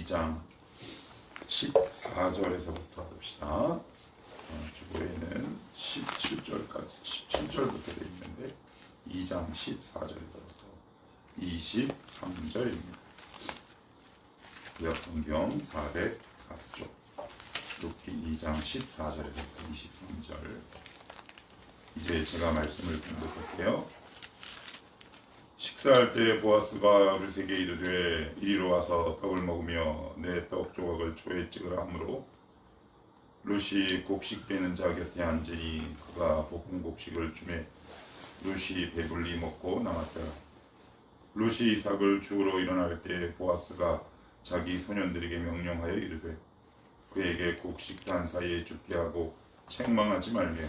2장 14절에서부터 봅시다. 주보에는 17절부터 되어 있는데 2장 14절에서부터 23절입니다. 구약성경 404쪽 룻기 2장 14절에서부터 23절. 이제 제가 말씀을 공독할게요. 식사할 때 보아스가 룻에게 이르되 이리로 와서 떡을 먹으며 내 떡 조각을 초에 찍으라 하므로 룻이 곡식 빼는 자 곁에 앉으니 그가 볶은 곡식을 주매 룻이 배불리 먹고 남았더라. 룻이 이삭을 주우러 일어날 때 보아스가 자기 소년들에게 명령하여 이르되 그에게 곡식 단 사이에 죽게 하고 책망하지 말며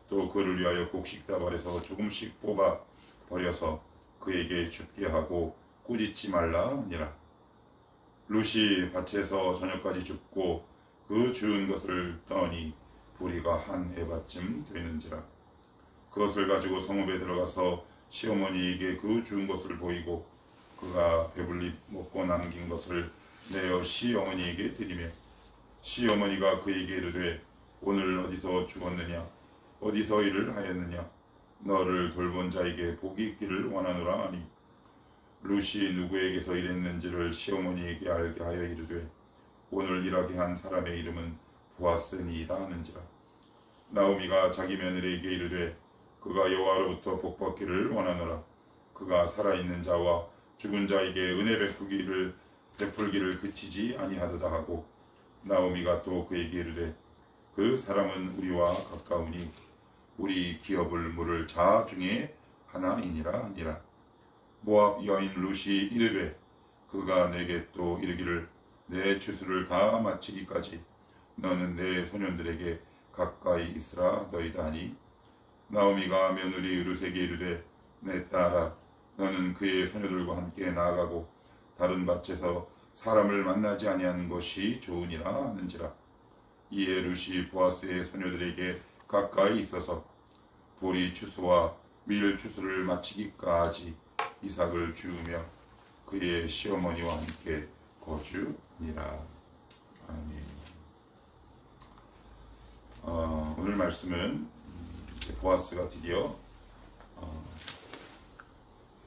또 그를 위하여 곡식 다발에서 조금씩 뽑아 버려서 그에게 죽게 하고 꾸짖지 말라 하니라. 룻이 밭에서 저녁까지 줍고 그 주운 것을 떠니 보리가 한 에바쯤 되는지라. 그것을 가지고 성읍에 들어가서 시어머니에게 그 주운 것을 보이고 그가 배불리 먹고 남긴 것을 내어 시어머니에게 드리며 시어머니가 그에게 이르되 오늘 어디서 죽었느냐 어디서 일을 하였느냐 너를 돌본 자에게 복이 있기를 원하노라 하니 룻이 누구에게서 일했는지를 시어머니에게 알게 하여 이르되 오늘 일하게 한 사람의 이름은 보아스니이다 하는지라. 나오미가 자기 며느리에게 이르되 그가 여호와로부터 복 받기를 원하노라. 그가 살아있는 자와 죽은 자에게 은혜 베풀기를 그치지 아니하도다 하고 나오미가 또 그에게 이르되 그 사람은 우리와 가까우니 우리 기업을 물을 자 중에 하나이니라 하니라. 모압 여인 룻이 이르되 그가 내게 또 이르기를 내 추수를 다 마치기까지 너는 내 소년들에게 가까이 있으라 너희다 하니 나오미가 며느리 룻에게 이르되 내 딸아 너는 그의 소녀들과 함께 나아가고 다른 밭에서 사람을 만나지 아니하는 것이 좋으니라 하는지라. 이에 룻이 보아스의 소녀들에게 가까이 있어서 보리 추수와 밀 추수를 마치기까지 이삭을 주우며 그의 시어머니와 함께 거주니라. 아멘. 오늘 말씀은 보아스가 드디어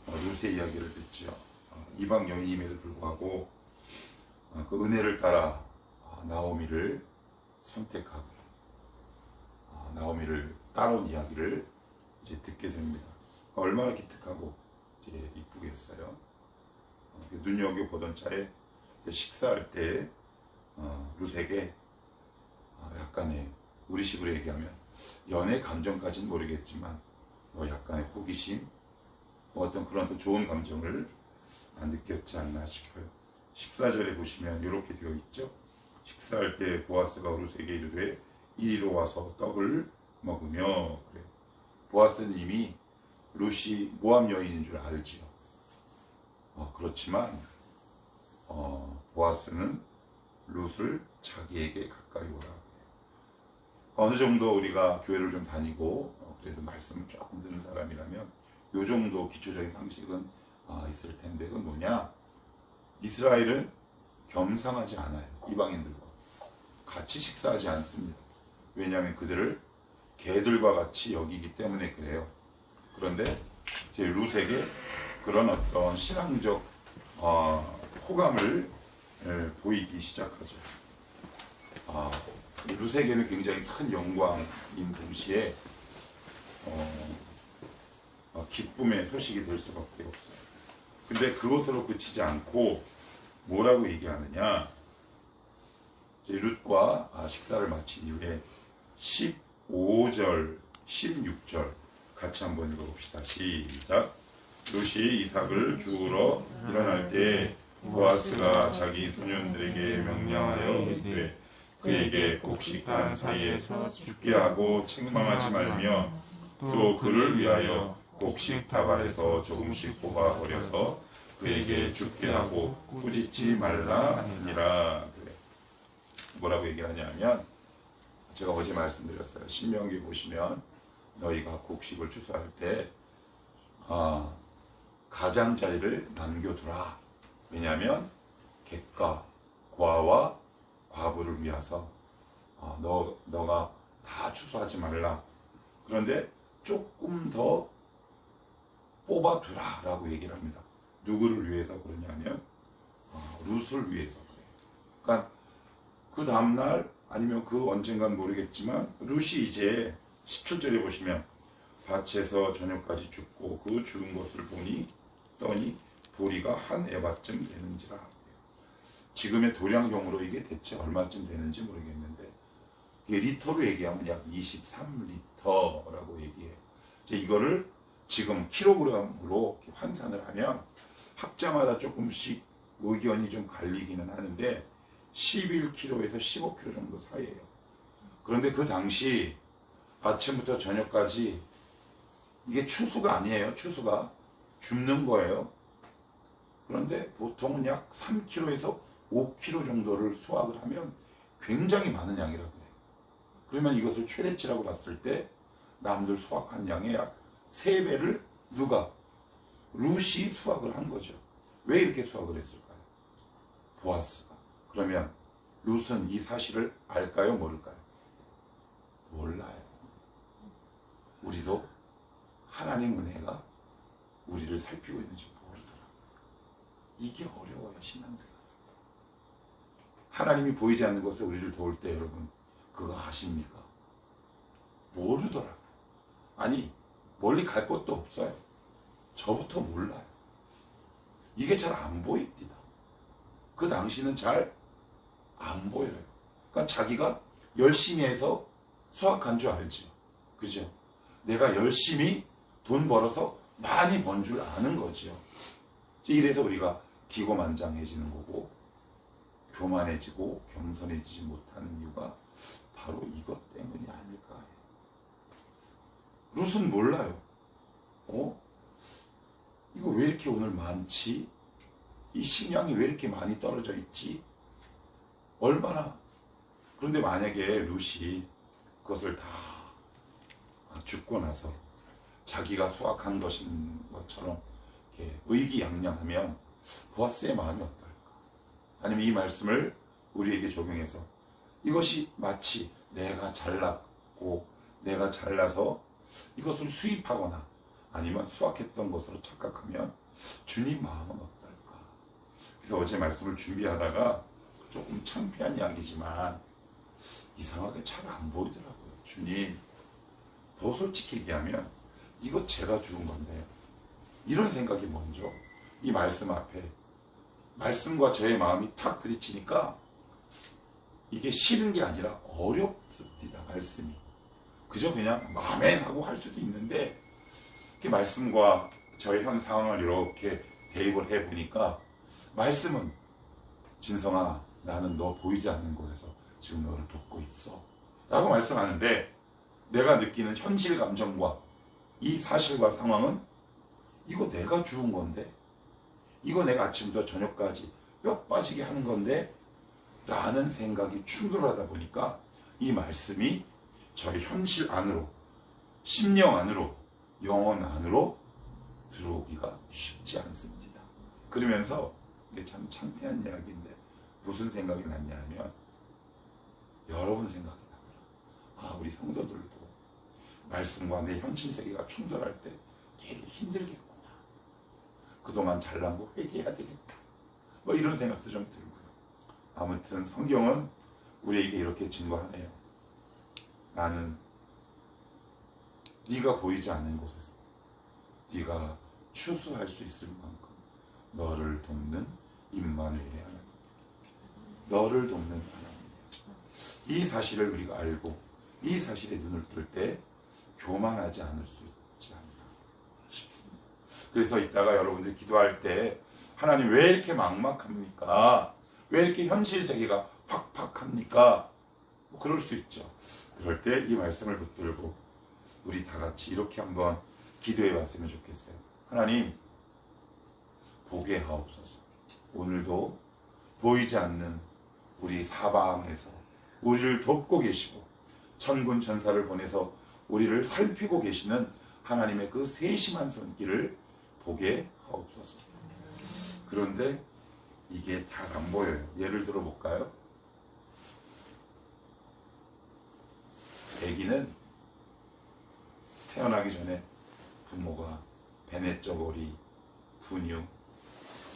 룻의 이야기를 듣죠. 이방 여인임에도 불구하고 그 은혜를 따라 나오미를 선택하고 나오미를 따라온 이야기를 이제 듣게 됩니다. 얼마나 기특하고 이제 이쁘겠어요. 눈여겨보던 차에 식사할 때 룻에게 약간의 우리식으로 얘기하면 연애 감정까지는 모르겠지만 약간의 호기심 어떤 그런 또 좋은 감정을 느꼈지 않나 싶어요. 14절에 보시면 이렇게 되어 있죠. 식사할 때 보아스가 룻에게 이르되 이리로 와서 떡을 먹으며 그래. 보아스는 이미 룻이 모압 여인인 줄 알지요. 그렇지만 보아스는 룻을 자기에게 가까이 오라. 어느 정도 우리가 교회를 좀 다니고 그래도 말씀을 조금 듣는 사람이라면 요 정도 기초적인 상식은 있을 텐데 그건 뭐냐? 이스라엘은 겸상하지 않아요. 이방인들과 같이 식사하지 않습니다. 왜냐하면 그들을 개들과 같이 여기기 때문에 그래요. 그런데 이제 룻에게 그런 어떤 신앙적 호감을 보이기 시작하죠. 룻에게는 굉장히 큰 영광인 동시에 기쁨의 소식이 될 수밖에 없어요. 근데 그것으로 그치지 않고 뭐라고 얘기하느냐? 룻과 식사를 마친 이후에 15절, 16절 같이 한번 읽어봅시다. 시작. 룻이 이삭을 주우러 일어날 때 보아스가 자기 소년들에게 명령하여 이르되 그에게 곡식 단 사이에서 죽게 하고 책망하지 말며 또 그를 위하여 곡식 다발에서 조금씩 뽑아 버려서 그에게 죽게 하고 꾸짖지 말라 하니라. 뭐라고 얘기를 하냐면 제가 어제 말씀드렸어요. 신명기 보시면 너희가 곡식을 추수할 때 가장자리를 남겨두라. 왜냐하면 객과 고아와 과부를 위해서 너가 다 추수하지 말라. 그런데 조금 더 뽑아두라 라고 얘기를 합니다. 누구를 위해서 그러냐면 룻을 위해서 그래요. 그러니까 그 다음날 아니면 그 언젠간 모르겠지만 룻이 이제 17절에 보시면 밭에서 저녁까지 죽고 그 죽은 것을 떠니 보리가 한 에바쯤 되는지라. 지금의 도량경으로 이게 대체 얼마쯤 되는지 모르겠는데 이게 리터로 얘기하면 약 23리터라고 얘기해요. 이제 이거를 지금 킬로그램으로 환산을 하면 학자마다 조금씩 의견이 좀 갈리기는 하는데 11kg에서 15kg 정도 사이에요. 그런데 그 당시 아침부터 저녁까지 이게 추수가 아니에요. 추수가 줍는 거예요. 그런데 보통은 약 3kg에서 5kg 정도를 수확을 하면 굉장히 많은 양이라고 해요. 그러면 이것을 최대치라고 봤을 때 남들 수확한 양의 약 3배를 누가? 룻이 수확을 한 거죠. 왜 이렇게 수확을 했을까요? 보아스가. 그러면 룻은 이 사실을 알까요? 모를까요? 몰라요. 우리도 하나님 은혜가 우리를 살피고 있는지 모르더라고요. 이게 어려워요. 신앙생활. 하나님이 보이지 않는 것에 우리를 도울 때 여러분 그거 아십니까? 모르더라고요. 아니 멀리 갈 것도 없어요. 저부터 몰라요. 이게 잘 안 보입니다. 그 당시는 잘 안 보여요. 그러니까 자기가 열심히 해서 수확한 줄 알죠. 그죠? 내가 열심히 돈 벌어서 많이 번 줄 아는 거죠. 이래서 우리가 기고만장해지는 거고 교만해지고 겸손해지지 못하는 이유가 바로 이것 때문이 아닐까 해요. 룻은 몰라요. 이거 왜 이렇게 오늘 많지? 이 식량이 왜 이렇게 많이 떨어져 있지? 얼마나? 그런데 만약에 룻이 그것을 다 죽고 나서 자기가 수확한 것처럼 이렇게 의기양양하면 보아스의 마음이 어떨까? 아니면 이 말씀을 우리에게 적용해서 이것이 마치 내가 잘났고 내가 잘나서 이것을 수입하거나 아니면 수확했던 것으로 착각하면 주님 마음은 어떨까? 그래서 어제 말씀을 준비하다가 조금 창피한 이야기지만 이상하게 잘 안 보이더라고요. 주님, 더 솔직히 얘기하면 이거 제가 주운 건데 이런 생각이 먼저 이 말씀 앞에 말씀과 저의 마음이 탁 부딪히니까 이게 싫은 게 아니라 어렵습니다. 말씀이. 그저 그냥 아멘 하고 할 수도 있는데 이렇게 말씀과 저의 현 상황을 이렇게 대입을 해보니까 말씀은 진성아 나는 너 보이지 않는 곳에서 지금 너를 돕고 있어 라고 말씀하는데 내가 느끼는 현실 감정과 이 사실과 상황은 이거 내가 주운 건데 이거 내가 아침부터 저녁까지 뼈 빠지게 하는 건데 라는 생각이 충돌하다 보니까 이 말씀이 저의 현실 안으로 심령 안으로 영혼 안으로 들어오기가 쉽지 않습니다. 그러면서 이게 참 창피한 이야기인데 무슨 생각이 났냐 하면 여러분 생각이 나더라고요. 우리 성도들도 말씀과 내 현실 세계가 충돌할 때 되게 힘들겠구나. 그동안 잘난 거 회개해야 되겠다. 뭐 이런 생각도 좀 들고요. 아무튼 성경은 우리에게 이렇게 증거하네요. 나는 네가 보이지 않는 곳에서 네가 추수할 수 있을 만큼 너를 돕는 임마누엘의 하나님, 너를 돕는 하나님. 이 사실을 우리가 알고 이 사실에 눈을 뜰 때 교만하지 않을 수 있지 않나 싶습니다. 그래서 이따가 여러분들 기도할 때 하나님 왜 이렇게 막막합니까? 왜 이렇게 현실 세계가 팍팍합니까? 뭐 그럴 수 있죠. 그럴 때 이 말씀을 붙들고 우리 다 같이 이렇게 한번 기도해 봤으면 좋겠어요. 하나님 보게 하옵소서. 오늘도 보이지 않는 우리 사방에서 우리를 돕고 계시고 천군 천사를 보내서 우리를 살피고 계시는 하나님의 그 세심한 손길을 보게 하옵소서. 그런데 이게 잘 안 보여요. 예를 들어 볼까요? 아기는 태어나기 전에 부모가 베네저고리, 분유,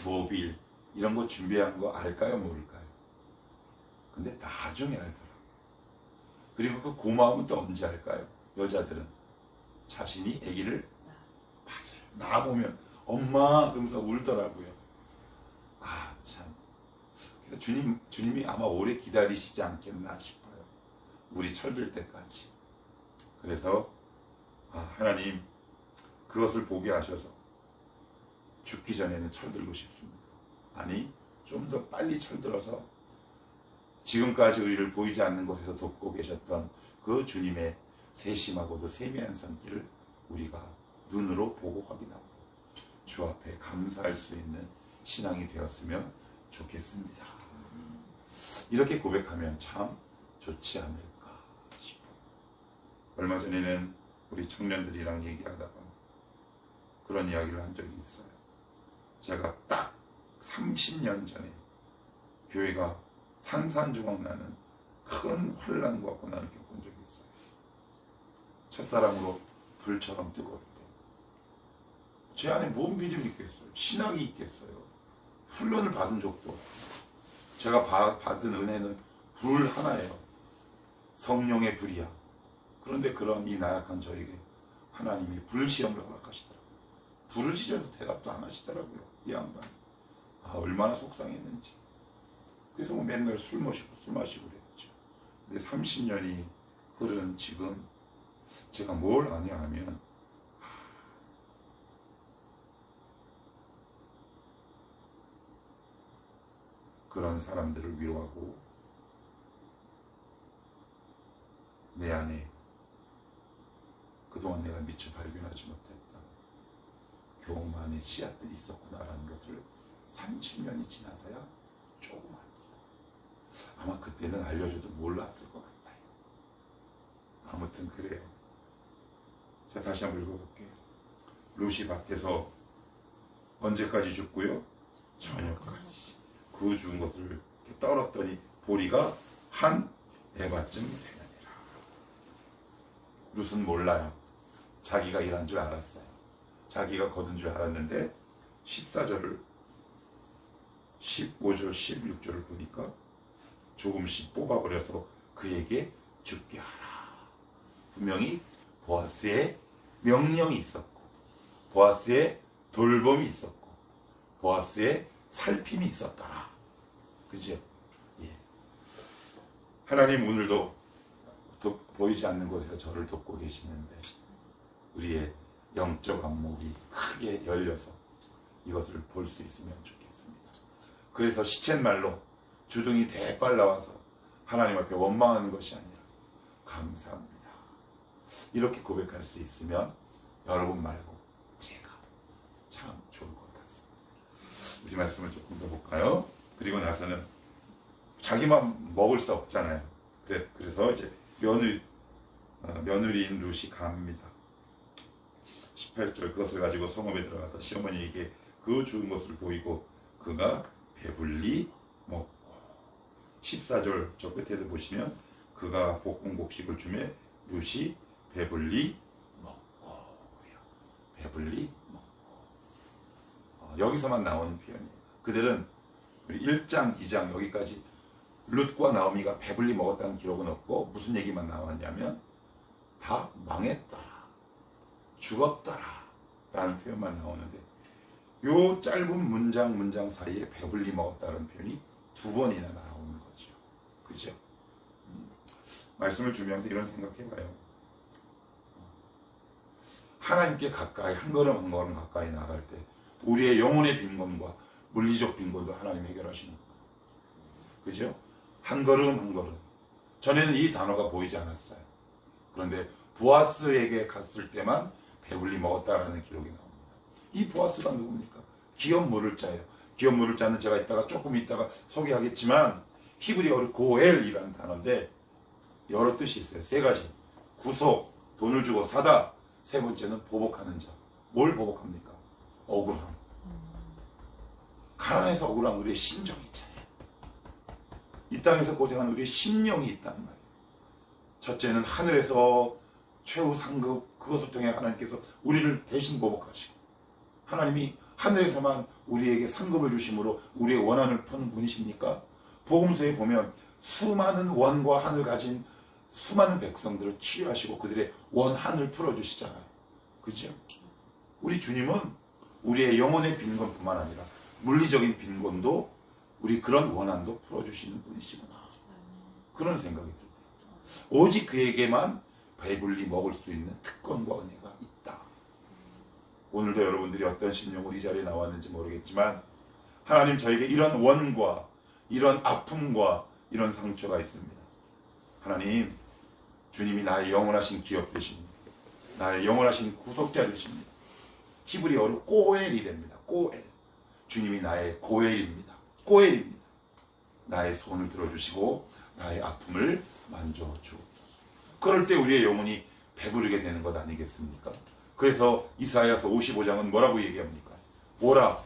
모빌 이런 거 준비한 거 알까요? 모를까요? 근데 나중에 알더라고요. 그리고 그 고마움은 또 언제 알까요? 여자들은 자신이 아기를 맞아요. 낳아보면 엄마 그러면서 울더라고요. 아 참. 그래서 주님이 아마 오래 기다리시지 않겠나 싶어요. 우리 철들 때까지. 그래서 하나님 그것을 보게 하셔서 죽기 전에는 철들고 싶습니다. 아니 좀 더 빨리 철들어서 지금까지 우리를 보이지 않는 곳에서 돕고 계셨던 그 주님의 세심하고도 세미한 손길을 우리가 눈으로 보고 확인하고 주 앞에 감사할 수 있는 신앙이 되었으면 좋겠습니다. 이렇게 고백하면 참 좋지 않을까 싶어요. 얼마 전에는 우리 청년들이랑 얘기하다가 그런 이야기를 한 적이 있어요. 제가 딱 30년 전에 교회가 산산조각 나는 큰 환난과 고난을 겪은 적이 있어요. 첫사랑으로 불처럼 뜨거울 때 제 안에 뭔 믿음이 있겠어요? 신앙이 있겠어요? 훈련을 받은 적도 없고 제가 받은 은혜는 불 하나예요. 성령의 불이야. 그런데 그런 이 나약한 저에게 하나님이 불시험을 허락하시더라고요. 불을 지져도 대답도 안 하시더라고요. 이 양반. 얼마나 속상했는지. 그래서 뭐 맨날 술 마시고 그랬죠. 근데 30년이 흐른 지금 제가 뭘 아냐 하면 그런 사람들을 위로하고 내 안에 그동안 내가 미처 발견하지 못했던 교만의 씨앗들이 있었구나라는 것을 30년이 지나서야 조금 알았어요. 아마 그때는 알려줘도 몰랐을 것 같아요. 아무튼 그래요. 자, 다시 한번 읽어볼게요. 루시 밭에서 언제까지 죽고요? 저녁까지. 그 죽은 것을 이렇게 떨었더니 보리가 한 에바쯤 되느니라. 룻은 몰라요. 자기가 일한 줄 알았어요. 자기가 거둔 줄 알았는데 14절을 15절 16절을 보니까 조금씩 뽑아버려서 그에게 죽게 하라. 분명히 보아스의 명령이 있었고 보아스의 돌봄이 있었고 보아스의 살핌이 있었더라. 그죠? 예. 하나님 오늘도 보이지 않는 곳에서 저를 돕고 계시는데 우리의 영적 안목이 크게 열려서 이것을 볼 수 있으면 좋겠습니다. 그래서 시쳇말로 주둥이 대빨 나와서 하나님 앞에 원망하는 것이 아니라 감사합니다. 이렇게 고백할 수 있으면 여러분 말고 제가 참 좋을 것 같습니다. 우리 말씀을 조금 더 볼까요? 그리고 나서는 자기만 먹을 수 없잖아요. 그래서 이제 며느리인 룻이 갑니다. 18절 그것을 가지고 성읍에 들어가서 시어머니에게 그 죽은 것을 보이고 그가 배불리 먹고 14절 저 끝에도 보시면 그가 볶은 곡식을 주매 룻이 배불리 먹고 그래요. 배불리 먹고 여기서만 나오는 표현이에요. 그들은 우리 1장 2장 여기까지 룻과 나오미가 배불리 먹었다는 기록은 없고 무슨 얘기만 나왔냐면 다 망했더라. 죽었더라 라는 표현만 나오는데 요 짧은 문장 사이에 배불리 먹었다는 표현이 2번이나 나오는 거죠. 그죠? 말씀을 준비하면서 이런 생각해봐요. 하나님께 가까이 한 걸음 한 걸음 가까이 나갈 때 우리의 영혼의 빈곤과 물리적 빈곤도 하나님 해결하시는 거예요. 그죠? 한 걸음 한 걸음. 전에는 이 단어가 보이지 않았어요. 그런데 보아스에게 갔을 때만 배불리 먹었다라는 기록이 나옵니다. 이 보아스가 누굽니까? 기업 물을 자예요. 기업 물을 자는 제가 조금 있다가 소개하겠지만 히브리어로 고엘이라는 단어인데 여러 뜻이 있어요. 3가지. 구속, 돈을 주고 사다. 3번째는 보복하는 자. 뭘 보복합니까? 억울함. 가난해서 억울한 우리의 심정이 있잖아요. 이 땅에서 고생한 우리의 심령이 있단 말이에요. 첫째는 하늘에서 최후 상급, 그것을 통해 하나님께서 우리를 대신 보복하시고, 하나님이 하늘에서만 우리에게 상급을 주심으로 우리의 원한을 푸는 분이십니까? 복음서에 보면 수많은 원과 한을 가진 수많은 백성들을 치유하시고 그들의 원한을 풀어주시잖아요. 그죠? 우리 주님은 우리의 영혼의 빈곤뿐만 아니라 물리적인 빈곤도, 우리 그런 원한도 풀어주시는 분이시구나, 그런 생각이 들어요. 오직 그에게만 배불리 먹을 수 있는 특권과 은혜가 있다. 오늘도 여러분들이 어떤 심령으로 이 자리에 나왔는지 모르겠지만 하나님 저에게 이런 원과 이런 아픔과 이런 상처가 있습니다. 하나님, 주님이 나의 영원하신 기업 되십니다. 나의 영원하신 구속자 되십니다. 히브리어로 꼬엘이랍니다. 꼬엘. 주님이 나의 고엘입니다. 꼬엘입니다. 나의 손을 들어주시고 나의 아픔을 만져주옵소서. 그럴 때 우리의 영혼이 배부르게 되는 것 아니겠습니까? 그래서 이사야서 55장은 뭐라고 얘기합니까? 오라,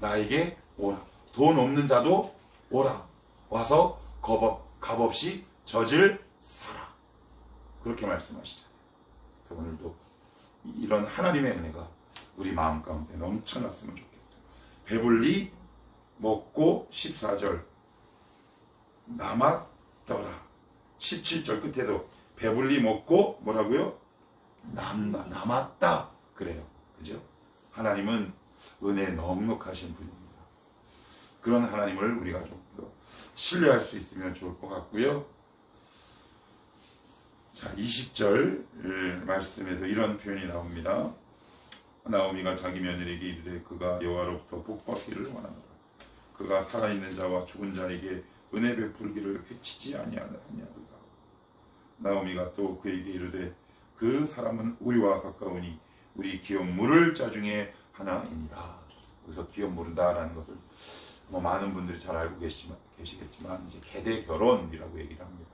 나에게 오라. 돈 없는 자도 오라. 와서 값없이 젖을 사라. 그렇게 말씀하시잖아요. 그래서 오늘도 이런 하나님의 은혜가 우리 마음 가운데 넘쳐났으면 좋겠어요. 배불리 먹고 14절 남았더라. 17절 끝에도 배불리 먹고 뭐라고요? 남았다 그래요. 그죠? 하나님은 은혜 넉넉하신 분입니다. 그런 하나님을 우리가 좀 더 신뢰할 수 있으면 좋을 것 같고요. 자, 20절 말씀에도 이런 표현이 나옵니다. 나오미가 자기 며느리에게 이르되 그가 여호와로부터 복받기를 원하노라. 그가 살아있는 자와 죽은 자에게 은혜 베풀기를 해치지 아니하느니라. 나오미가 또 그에게 이르되 그 사람은 우리와 가까우니 우리 기업 물을 자 중에 하나이니라. 여기서 기업 물은다라는 것을 많은 분들이 잘 알고 계시겠지만 이제 계대 결혼이라고 얘기를 합니다.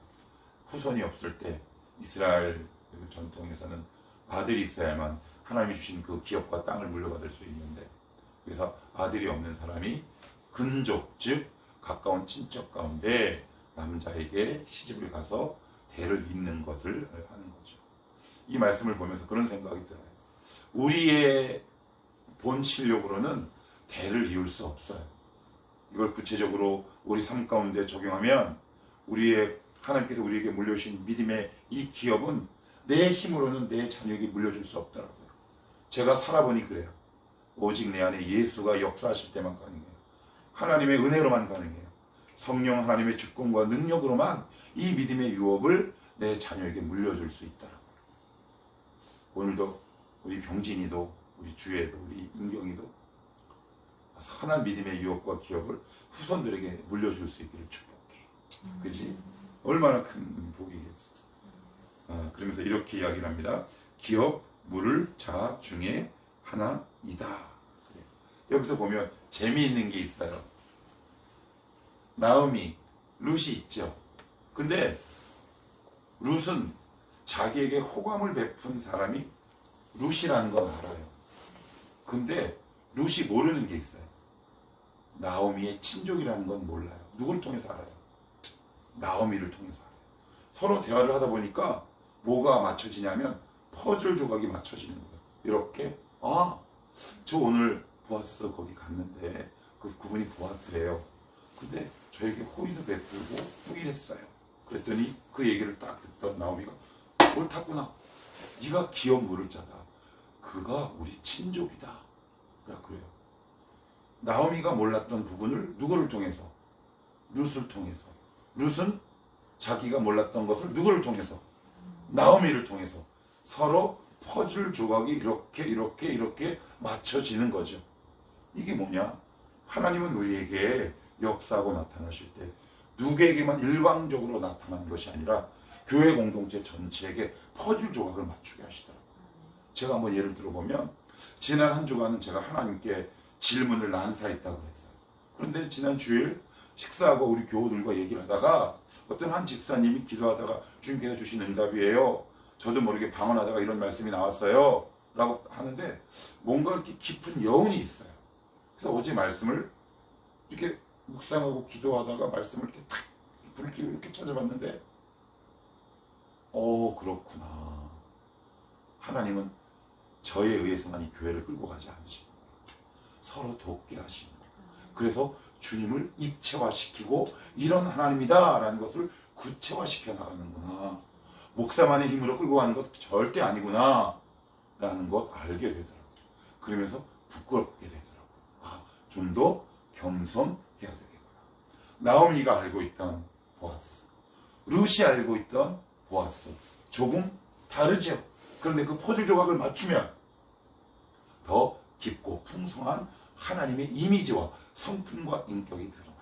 후손이 없을 때 이스라엘 전통에서는 아들이 있어야만 하나님이 주신 그 기업과 땅을 물려받을 수 있는데, 그래서 아들이 없는 사람이 근족, 즉 가까운 친척 가운데 남자에게 시집을 가서 대를 잇는 것을 하는 거죠. 이 말씀을 보면서 그런 생각이 들어요. 우리의 본 실력으로는 대를 이을 수 없어요. 이걸 구체적으로 우리 삶 가운데 적용하면 하나님께서 우리에게 물려주신 믿음의 이 기업은 내 힘으로는 내 자녀에게 물려줄 수 없더라고요. 제가 살아보니 그래요. 오직 내 안에 예수가 역사하실 때만 가능해요. 하나님의 은혜로만 가능해요. 성령 하나님의 주권과 능력으로만 이 믿음의 유업을 내 자녀에게 물려줄 수 있더라고요. 오늘도 우리 병진이도, 우리 주혜도, 우리 인경이도 선한 믿음의 유업과 기업을 후손들에게 물려줄 수 있기를 축복해. 그치? 얼마나 큰 복이겠어. 그러면서 이렇게 이야기를 합니다. 기업 물을 자 중에 하나이다. 여기서 보면 재미있는 게 있어요. 나오미, 룻이 있죠. 근데 룻은 자기에게 호감을 베푼 사람이 룻이라는 건 알아요. 근데 룻이 모르는 게 있어요. 나오미의 친족이라는 건 몰라요. 누구를 통해서 알아요? 나오미를 통해서 알아요. 서로 대화를 하다 보니까 뭐가 맞춰지냐면 퍼즐 조각이 맞춰지는 거예요. 이렇게, 저 오늘 보아스 거기 갔는데 그분이 보아스래요. 근데 저에게 호의도 베풀고 후일했어요. 그랬더니 그 얘기를 딱 듣던 나오미가 옳았구나. 네가 기업 물을 자다. 그가 우리 친족이다. 그래요. 나오미가 몰랐던 부분을 누구를 통해서? 룻을 통해서. 룻은 자기가 몰랐던 것을 누구를 통해서? 나오미를 통해서. 서로 퍼즐 조각이 이렇게 맞춰지는 거죠. 이게 뭐냐? 하나님은 우리에게 역사하고 나타나실 때 누구에게만 일방적으로 나타나는 것이 아니라 교회 공동체 전체에게 퍼즐 조각을 맞추게 하시더라고요. 제가 한번 예를 들어보면 지난 한 주간은 제가 하나님께 질문을 난사했다고 했어요. 그런데 지난 주일 식사하고 우리 교우들과 얘기를 하다가 어떤 한 집사님이 기도하다가 주님께서 주신 응답이에요. 저도 모르게 방언하다가 이런 말씀이 나왔어요. 라고 하는데 뭔가 이렇게 깊은 여운이 있어요. 그래서 어제 말씀을 이렇게 묵상하고 기도하다가 말씀을 이렇게 탁 불을 켜고 이렇게 찾아봤는데 그렇구나. 하나님은 저에 의해서만 이 교회를 끌고 가지 않으시고 서로 돕게 하시는 거예요. 그래서 주님을 입체화시키고 이런 하나님이다 라는 것을 구체화시켜 나가는구나. 목사만의 힘으로 끌고 가는 것 절대 아니구나 라는 것 알게 되더라고요. 그러면서 부끄럽게 되더라고요. 좀 더 겸손해야 되겠구나. 나오미가 알고 있던 보아스, 룻이 알고 있던 보아스 조금 다르죠. 그런데 그 퍼즐 조각을 맞추면 더 깊고 풍성한 하나님의 이미지와 성품과 인격이 드러나요.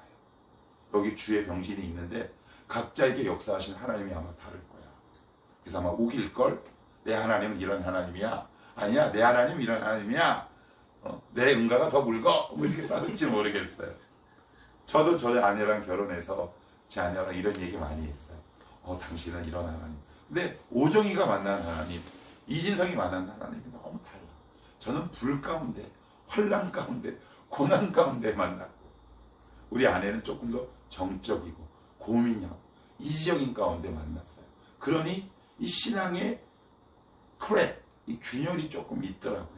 여기 주의 병신이 있는데 각자에게 역사하신 하나님이 아마 다를 거야. 그래서 아마 우길걸? 내 하나님은 이런 하나님이야. 아니야, 내 하나님 이런 하나님이야. 내 응가가 더 묽어. 뭐 이렇게 싸울지 모르겠어요. 저도 저의 아내랑 결혼해서 제 아내랑 이런 얘기 많이 했어요. 당신은 이런 하나님. 근데 오정이가 만난 하나님, 이진성이 만난 하나님이 너무 달라. 저는 불 가운데, 환난 가운데, 고난 가운데 만났고, 우리 아내는 조금 더 정적이고 고민하고 이지적인 가운데 만났어요. 그러니 이 신앙의 크랙, 이 균열이 조금 있더라고요.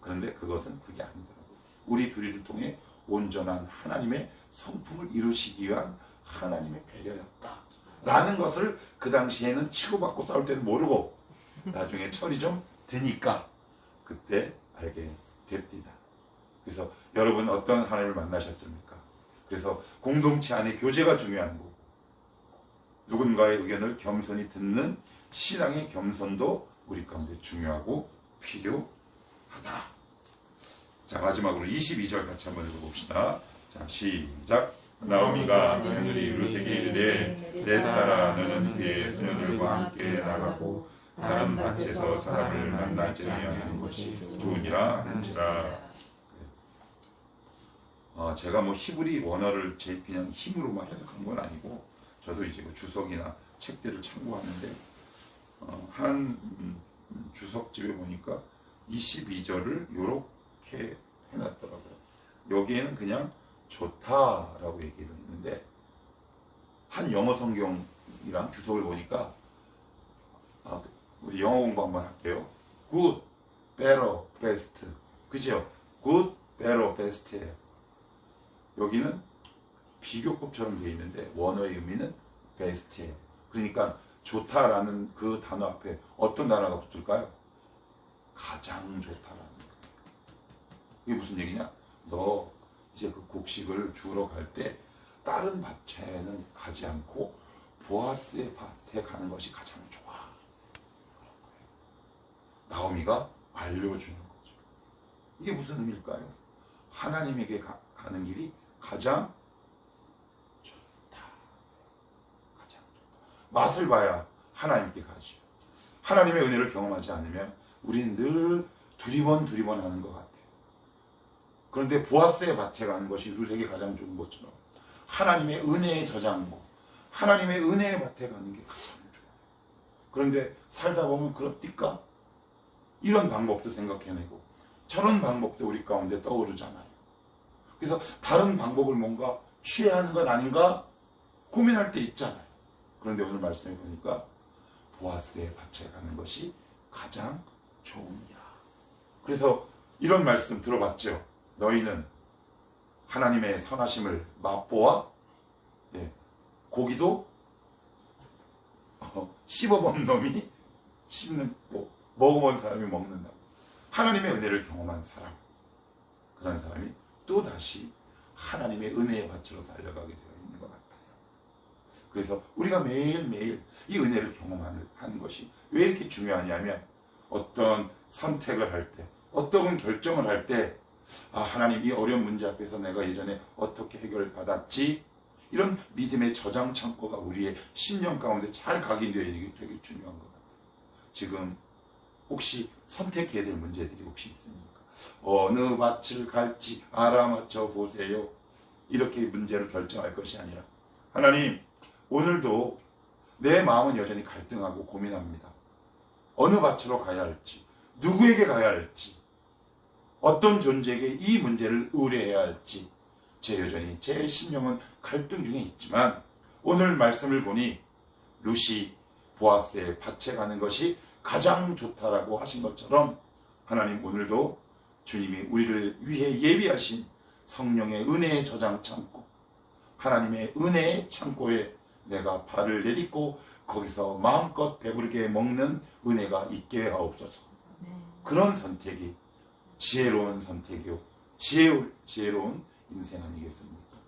그런데 그것은 그게 아니더라고요. 우리 둘이를 통해 온전한 하나님의 성품을 이루시기 위한 하나님의 배려였다 라는 것을 그 당시에는 치고받고 싸울 때는 모르고 나중에 철이 좀 드니까 그때 알게 됩니다. 그래서 여러분 어떤 하나님을 만나셨습니까? 그래서 공동체 안에 교제가 중요한 거고 누군가의 의견을 겸손히 듣는 신앙의 겸손도 우리 가운데 중요하고 필요하다. 자, 마지막으로 22절 같이 한번 읽어봅시다. 자, 시작. 나오미가 며느리 룻에게 이르되 내 딸아 너는 그의 소녀들과 함께 나가고 다른 밭에서 사람을 만나지 아니하는 것이 좋으니라 한지라. 제가 뭐 히브리 원어를 제 그냥 힘으로만 해석한 건 아니고 저도 이제 뭐 주석이나 책들을 참고하는데 한 주석집에 보니까 22절을 이렇게 해놨더라고요. 여기에는 그냥 좋다라고 얘기를 했는데 한 영어 성경이랑 주석을 보니까 우리 영어 공부 한번 할게요. good, better, best. 그죠? good, better, best예요. 여기는 비교급처럼 되어 있는데 원어의 의미는 best예요. 그러니까 좋다라는 그 단어 앞에 어떤 단어가 붙을까요? 가장 좋다라는 거예요. 이게 무슨 얘기냐? 너 이제 그 곡식을 주우러 갈 때 다른 밭에는 가지 않고 보아스의 밭에 가는 것이 가장 좋아. 나오미가 알려주는 거죠. 이게 무슨 의미일까요? 하나님에게 가는 길이 가장 좋다. 가장 좋다. 맛을 봐야 하나님께 가죠. 하나님의 은혜를 경험하지 않으면 우리는 늘 두리번 하는 것 같아요. 그런데 보아스의 밭에 가는 것이 룻에게 가장 좋은 것처럼 하나님의 은혜의 저장고, 하나님의 은혜의 밭에 가는 게 가장 좋아요. 그런데 살다 보면 그렇디까? 이런 방법도 생각해내고 저런 방법도 우리 가운데 떠오르잖아요. 그래서 다른 방법을 뭔가 취해야 하는 것 아닌가 고민할 때 있잖아요. 그런데 오늘 말씀해 보니까 보아스의 밭에 가는 것이 가장 좋으니라. 그래서 이런 말씀 들어봤죠. 너희는 하나님의 선하심을 맛보아 고기도 씹어본 놈이 씹는 먹어본 사람이 먹는다고. 하나님의 은혜를 경험한 사람, 그런 사람이 또다시 하나님의 은혜의 밭으로 달려가게 되어 있는 것 같아요. 그래서 우리가 매일매일 이 은혜를 경험하는 것이 왜 이렇게 중요하냐면 어떤 선택을 할 때, 어떤 결정을 할 때 하나님 이 어려운 문제 앞에서 내가 예전에 어떻게 해결받았지? 이런 믿음의 저장 창고가 우리의 신령 가운데 잘 각인되어 있는 게 되게 중요한 것 같아요. 지금 혹시 선택해야 될 문제들이 혹시 있습니까? 어느 밭을 갈지 알아맞혀 보세요. 이렇게 문제를 결정할 것이 아니라 하나님, 오늘도 내 마음은 여전히 갈등하고 고민합니다. 어느 밭으로 가야 할지, 누구에게 가야 할지. 어떤 존재에게 이 문제를 의뢰해야 할지 여전히 제 심령은 갈등 중에 있지만 오늘 말씀을 보니 루시 보아스의 밭에 가는 것이 가장 좋다라고 하신 것처럼 하나님 오늘도 주님이 우리를 위해 예비하신 성령의 은혜의 저장 창고, 하나님의 은혜의 창고에 내가 발을 내딛고 거기서 마음껏 배부르게 먹는 은혜가 있게 하옵소서. 그런 선택이 지혜로운 선택이요, 지혜로운 인생 아니겠습니까?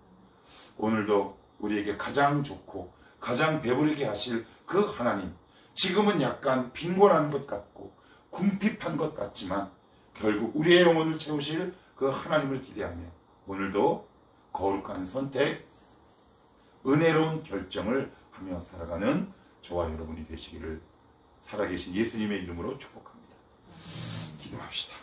오늘도 우리에게 가장 좋고 가장 배부르게 하실 그 하나님, 지금은 약간 빈곤한 것 같고 궁핍한 것 같지만 결국 우리의 영혼을 채우실 그 하나님을 기대하며 오늘도 거룩한 선택, 은혜로운 결정을 하며 살아가는 저와 여러분이 되시기를 살아계신 예수님의 이름으로 축복합니다. 기도합시다.